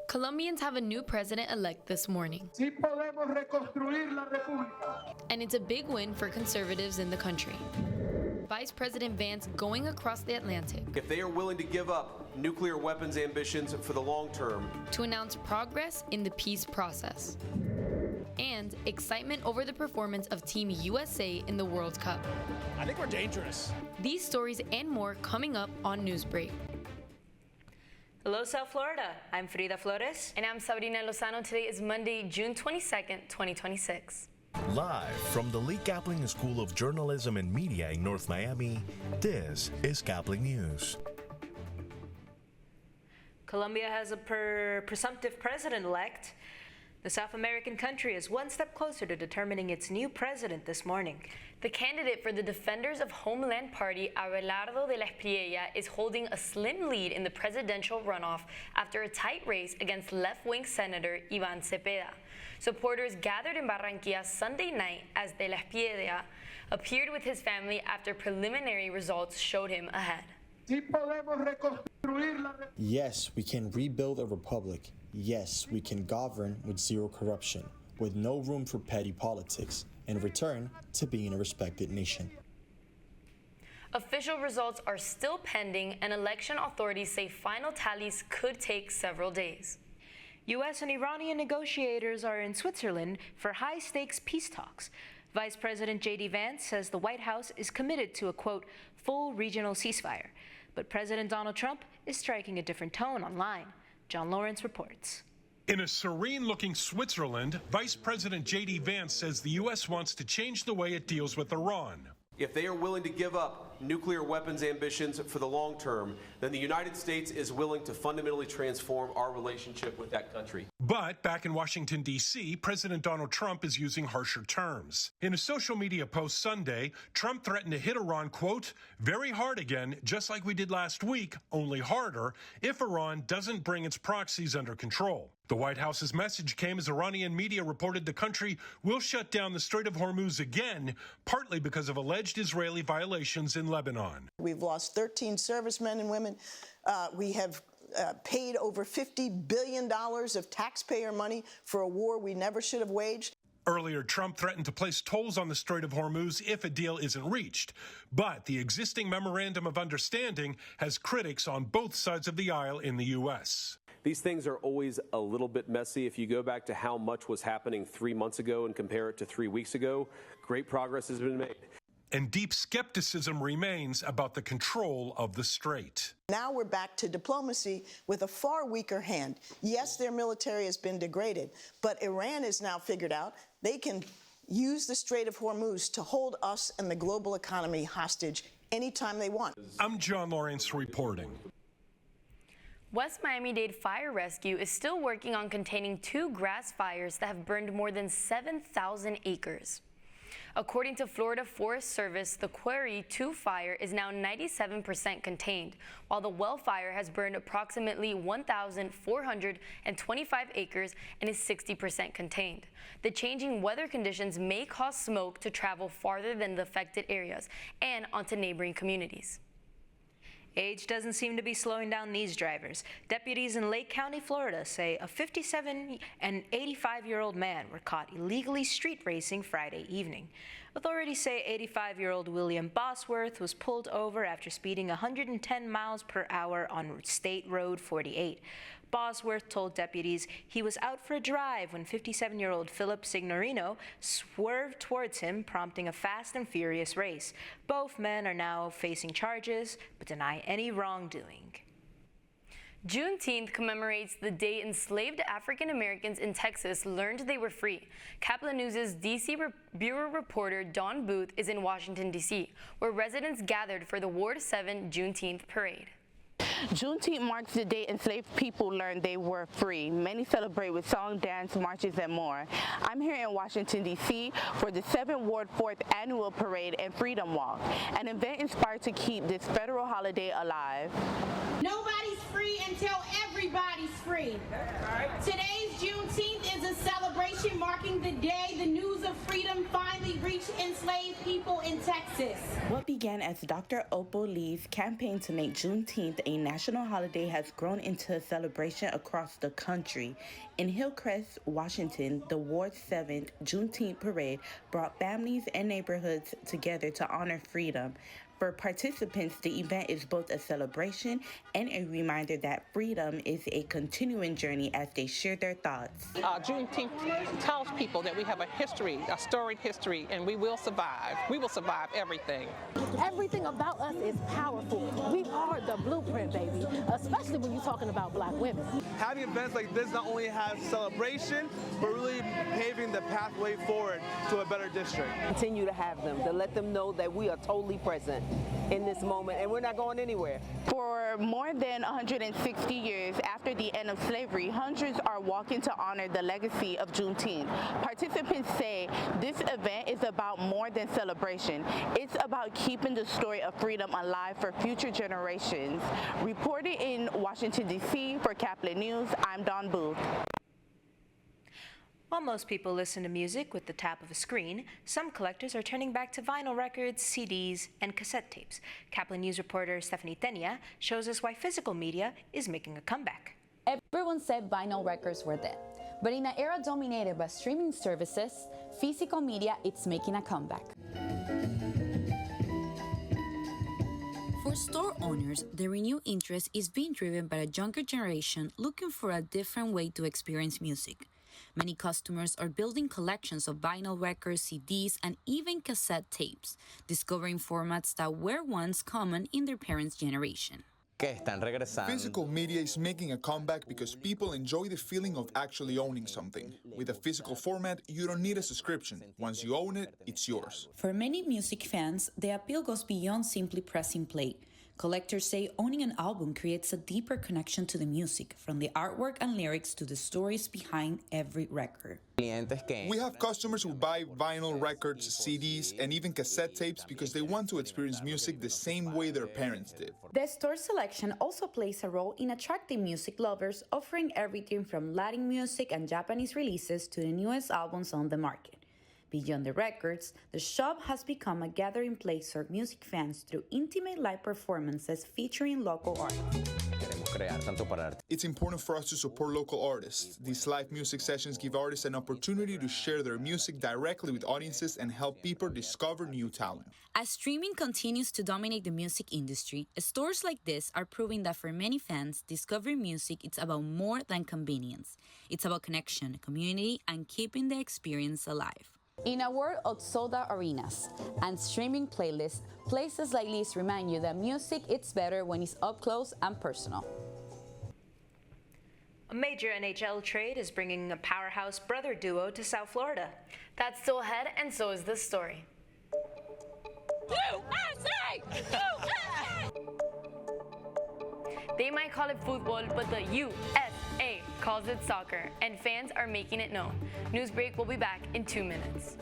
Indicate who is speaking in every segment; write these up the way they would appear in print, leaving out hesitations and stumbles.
Speaker 1: Colombians have a new president-elect this morning.
Speaker 2: Sí podemos reconstruir la república.
Speaker 1: And it's a big win for conservatives in the country. Vice President Vance going across the Atlantic.
Speaker 3: If they are willing to give up nuclear weapons ambitions for the long term.
Speaker 1: To announce progress in the peace process. And excitement over the performance of Team USA in the World Cup.
Speaker 4: I think we're dangerous.
Speaker 1: These stories and more coming up on Newsbreak.
Speaker 5: Hello, South Florida. I'm Frida Flores.
Speaker 1: And I'm Sabrina Lozano. Today is Monday, June 22nd, 2026.
Speaker 6: Live from the Lee Caplin School of Journalism and Media in North Miami, this is Caplin News.
Speaker 5: Colombia has a presumptive president-elect. The South American country is one step closer to determining its new president this morning.
Speaker 1: The candidate for the Defenders of Homeland Party, Abelardo de la Espriella, is holding a slim lead in the presidential runoff after a tight race against left-wing Senator Iván Cepeda. Supporters gathered in Barranquilla Sunday night as de la Espriella appeared with his family after preliminary results showed him ahead.
Speaker 7: Yes, we can rebuild a republic. Yes, we can govern with zero corruption, with no room for petty politics, and return to being a respected nation.
Speaker 1: Official results are still pending, and election authorities say final tallies could take several days.
Speaker 5: U.S. and Iranian negotiators are in Switzerland for high-stakes peace talks. Vice President J.D. Vance says the White House is committed to a, quote, full regional ceasefire. But President Donald Trump is striking a different tone online. John Lawrence reports.
Speaker 8: In a serene-looking Switzerland, Vice President J.D. Vance says the U.S. wants to change the way it deals with Iran.
Speaker 3: If they are willing to give up nuclear weapons ambitions for the long term, then the United States is willing to fundamentally transform our relationship with that country.
Speaker 8: But back in Washington, D.C., President Donald Trump is using harsher terms. In a social media post Sunday, Trump threatened to hit Iran, quote, very hard again, just like we did last week, only harder, if Iran doesn't bring its proxies under control. The White House's message came as Iranian media reported the country will shut down the Strait of Hormuz again, partly because of alleged Israeli violations in Lebanon.
Speaker 9: We've lost 13 servicemen and women. We have paid over $50 billion of taxpayer money for a war we never should have waged.
Speaker 8: Earlier, Trump threatened to place tolls on the Strait of Hormuz if a deal isn't reached. But the existing memorandum of understanding has critics on both sides of the aisle in the U.S.
Speaker 3: These things are always a little bit messy. If you go back to how much was happening 3 months ago and compare it to 3 weeks ago, great progress has been made.
Speaker 8: And deep skepticism remains about the control of the strait.
Speaker 9: Now we're back to diplomacy with a far weaker hand. Yes, their military has been degraded, but Iran has now figured out they can use the Strait of Hormuz to hold us and the global economy hostage anytime they want.
Speaker 8: I'm John Lawrence reporting.
Speaker 1: West Miami-Dade Fire Rescue is still working on containing 2 grass fires that have burned more than 7,000 acres. According to Florida Forest Service, the Quarry 2 fire is now 97% contained, while the well fire has burned approximately 1,425 acres and is 60% contained. The changing weather conditions may cause smoke to travel farther than the affected areas and onto neighboring communities.
Speaker 5: Age doesn't seem to be slowing down these drivers. Deputies in Lake County, Florida say a 57 and 85-year-old man were caught illegally street racing Friday evening. Authorities say 85-year-old William Bosworth was pulled over after speeding 110 miles per hour on State Road 48. Bosworth told deputies he was out for a drive when 57-year-old Philip Signorino swerved towards him, prompting a fast and furious race. Both men are now facing charges, but deny any wrongdoing.
Speaker 1: Juneteenth commemorates the day enslaved African Americans in Texas learned they were free. Caplin News' D.C. Bureau reporter Dawn Booth is in Washington, D.C., where residents gathered for the Ward 7 Juneteenth parade.
Speaker 10: Juneteenth marks the day enslaved people learned they were free. Many celebrate with song, dance, marches, and more. I'm here in Washington, D.C. for the 7th Ward 4th Annual Parade and Freedom Walk, an event inspired to keep this federal holiday alive.
Speaker 11: Nobody's free until everybody's free. Today's Juneteenth is a celebration marking the day the news of freedom finally reached enslaved people in Texas.
Speaker 10: What began as Dr. Opal Lee's campaign to make Juneteenth a national holiday has grown into a celebration across the country. In Hillcrest, Washington, the Ward 7th Juneteenth parade brought families and neighborhoods together to honor freedom. For participants, the event is both a celebration and a reminder that freedom is a continuing journey as they share their thoughts.
Speaker 12: Juneteenth tells people that we have a history, a storied history, and we will survive. We will survive everything.
Speaker 13: Everything about us is powerful. We are the blueprint, baby, especially when you're talking about Black women.
Speaker 14: Having events like this not only has celebration, but really paving the pathway forward to a better district.
Speaker 15: Continue to have them, to let them know that we are totally present in this moment, and we're not going anywhere.
Speaker 10: For more than 160 years after the end of slavery, hundreds are walking to honor the legacy of Juneteenth. Participants say this event is about more than celebration. It's about keeping the story of freedom alive for future generations. Reporting in Washington, D.C. for Caplin News, I'm Dawn Booth.
Speaker 5: While most people listen to music with the tap of a screen, some collectors are turning back to vinyl records, CDs, and cassette tapes. Caplin News reporter Stephanie Tenia shows us why physical media is making a comeback.
Speaker 16: Everyone said vinyl records were dead, but in an era dominated by streaming services, physical media is making a comeback.
Speaker 17: For store owners, the renewed interest is being driven by a younger generation looking for a different way to experience music. Many customers are building collections of vinyl records, CDs, and even cassette tapes, discovering formats that were once common in their parents' generation.
Speaker 18: Physical media is making a comeback because people enjoy the feeling of actually owning something. With a physical format, you don't need a subscription. Once you own it, it's yours.
Speaker 17: For many music fans, the appeal goes beyond simply pressing play. Collectors say owning an album creates a deeper connection to the music, from the artwork and lyrics to the stories behind every record.
Speaker 18: We have customers who buy vinyl records, CDs, and even cassette tapes because they want to experience music the same way their parents did.
Speaker 16: The store selection also plays a role in attracting music lovers, offering everything from Latin music and Japanese releases to the newest albums on the market. Beyond the records, the shop has become a gathering place for music fans through intimate live performances featuring local artists.
Speaker 18: It's important for us to support local artists. These live music sessions give artists an opportunity to share their music directly with audiences and help people discover new talent.
Speaker 17: As streaming continues to dominate the music industry, stores like this are proving that for many fans, discovering music is about more than convenience. It's about connection, community, and keeping the experience alive.
Speaker 16: In a world of sold-out arenas and streaming playlists, places like these remind you that music is better when it's up close and personal.
Speaker 5: A major NHL trade is bringing a powerhouse brother duo to South Florida.
Speaker 1: That's still ahead, and so is this story.
Speaker 11: USA! USA!
Speaker 1: They might call it football, but the USA calls it soccer, and fans are making it known. Newsbreak will be back in 2 minutes.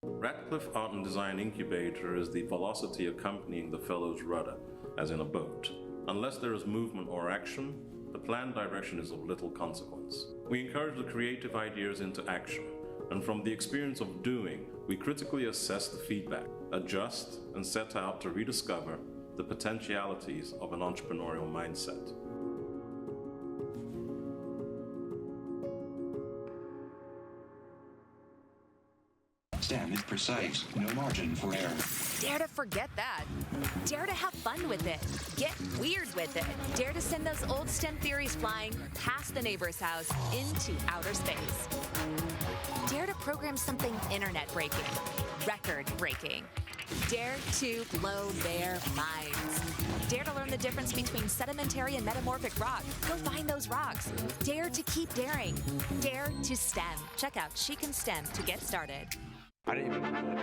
Speaker 19: Radcliffe Art and Design Incubator is the velocity accompanying the fellow's rudder, as in a boat. Unless there is movement or action, the planned direction is of little consequence. We encourage the creative ideas into action, and from the experience of doing, we critically assess the feedback, adjust, and set out to rediscover the potentialities of an entrepreneurial mindset.
Speaker 20: STEM is precise, no margin for error.
Speaker 21: Dare to forget that. Dare to have fun with it. Get weird with it. Dare to send those old STEM theories flying past the neighbor's house into outer space. Dare to program something internet-breaking, record-breaking. Dare to blow their minds. Dare to learn the difference between sedimentary and metamorphic rock. Go find those rocks. Dare to keep daring. Dare to STEM. Check out She Can STEM to get started.
Speaker 22: I didn't even know that.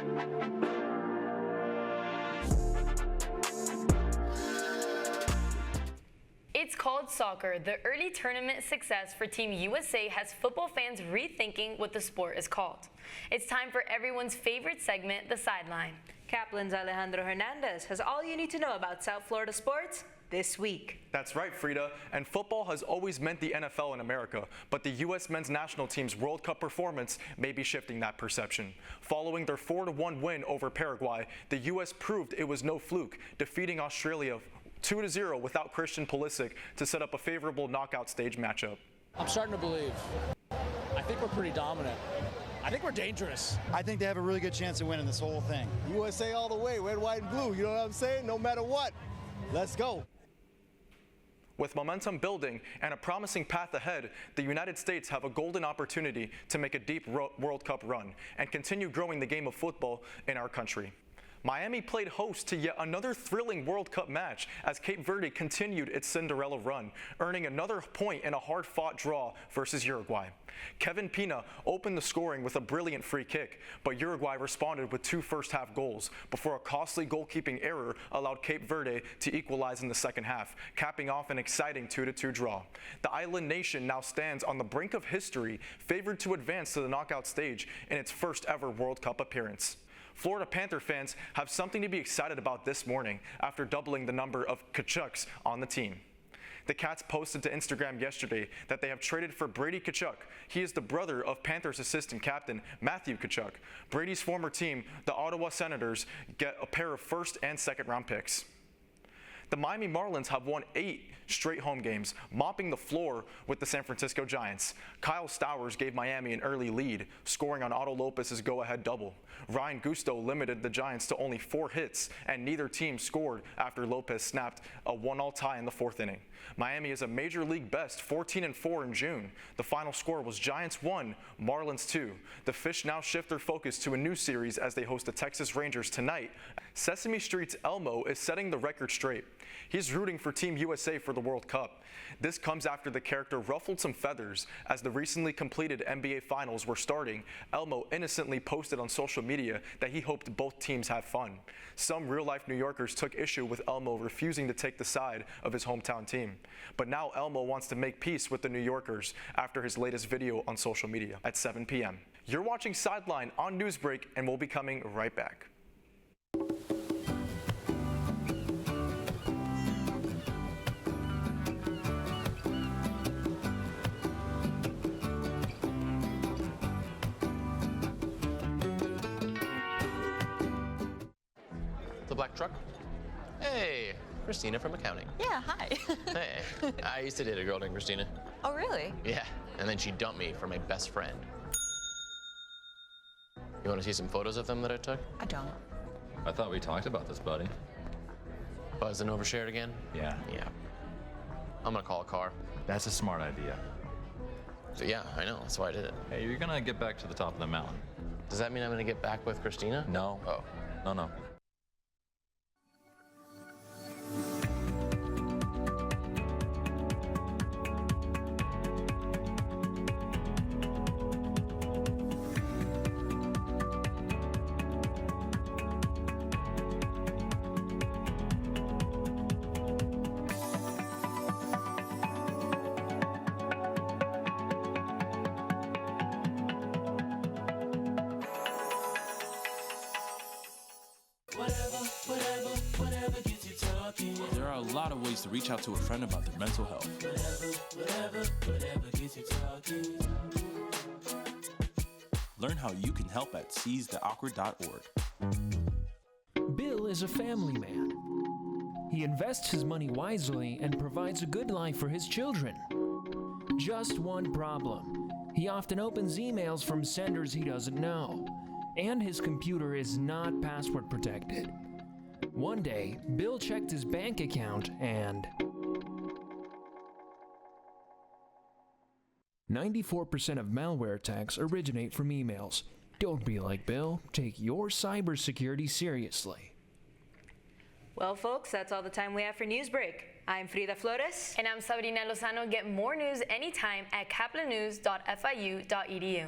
Speaker 1: It's called soccer. The early tournament success for Team USA has football fans rethinking what the sport is called. It's time for everyone's favorite segment, The Sideline.
Speaker 5: Caplin's Alejandro Hernandez has all you need to know about South Florida sports this week.
Speaker 23: That's right, Frida. And football has always meant the NFL in America, but the U.S. men's national team's World Cup performance may be shifting that perception. Following their 4-1 win over Paraguay, the U.S. proved it was no fluke, defeating Australia 2-0 without Christian Pulisic to set up a favorable knockout stage matchup.
Speaker 4: I'm starting to believe. I think we're pretty dominant. I think we're dangerous.
Speaker 24: I think they have a really good chance of winning this whole thing.
Speaker 14: USA all the way, red, white, and blue. You know what I'm saying? No matter what. Let's go.
Speaker 23: With momentum building and a promising path ahead, the United States have a golden opportunity to make a deep World Cup run and continue growing the game of football in our country. Miami played host to yet another thrilling World Cup match as Cape Verde continued its Cinderella run, earning another point in a hard-fought draw versus Uruguay. Kevin Pina opened the scoring with a brilliant free kick, but Uruguay responded with 2 first-half goals before a costly goalkeeping error allowed Cape Verde to equalize in the second half, capping off an exciting 2-2 draw. The island nation now stands on the brink of history, favored to advance to the knockout stage in its first-ever World Cup appearance. Florida Panther fans have something to be excited about this morning after doubling the number of Kachucks on the team. The Cats posted to Instagram yesterday that they have traded for Brady Tkachuk. He is the brother of Panthers assistant captain Matthew Tkachuk. Brady's former team, the Ottawa Senators, get a pair of first and second round picks. The Miami Marlins have won 8 straight home games, mopping the floor with the San Francisco Giants. Kyle Stowers gave Miami an early lead, scoring on Otto Lopez's go-ahead double. Ryan Gusto limited the Giants to only 4 hits, and neither team scored after Lopez snapped a 1-1 tie in the 4th inning. Miami is a Major League best 14-4 in June. The final score was Giants 1, Marlins 2. The Fish now shift their focus to a new series as they host the Texas Rangers tonight. Sesame Street's Elmo is setting the record straight. He's rooting for Team USA for the World Cup. This comes after the character ruffled some feathers as the recently completed NBA Finals were starting. Elmo innocently posted on social media that he hoped both teams have fun. Some real-life New Yorkers took issue with Elmo refusing to take the side of his hometown team. But now Elmo wants to make peace with the New Yorkers after his latest video on social media at 7 p.m. You're watching Sideline on Newsbreak, and we'll be coming right back.
Speaker 25: The black truck? Hey, Christina from accounting.
Speaker 26: Yeah, hi.
Speaker 25: Hey, I used to date a girl named Christina.
Speaker 26: Oh, really?
Speaker 25: Yeah, and then she dumped me for my best friend. You want to see some photos of them that I took?
Speaker 26: I don't.
Speaker 27: I thought we talked about this, buddy.
Speaker 25: Buzzed and overshared again?
Speaker 27: Yeah.
Speaker 25: Yeah. I'm gonna call a car.
Speaker 27: That's a smart idea.
Speaker 25: So yeah, I know, that's why I did it.
Speaker 27: Hey, you're gonna get back to the top of the mountain.
Speaker 25: Does that mean I'm gonna get back with Christina?
Speaker 27: No.
Speaker 25: Oh.
Speaker 27: No.
Speaker 28: There are a lot of ways to reach out to a friend about their mental health. Learn how you can help at seizetheawkward.org.
Speaker 29: Bill is a family man. He invests his money wisely and provides a good life for his children. Just one problem. He often opens emails from senders he doesn't know. and his computer is not password protected. One day, Bill checked his bank account and 94% of malware attacks originate from emails. Don't be like Bill. Take your cybersecurity seriously.
Speaker 5: Well, folks, that's all the time we have for Newsbreak. I'm Frida Flores.
Speaker 1: And I'm Sabrina Lozano. Get more news anytime at caplinnews.fiu.edu.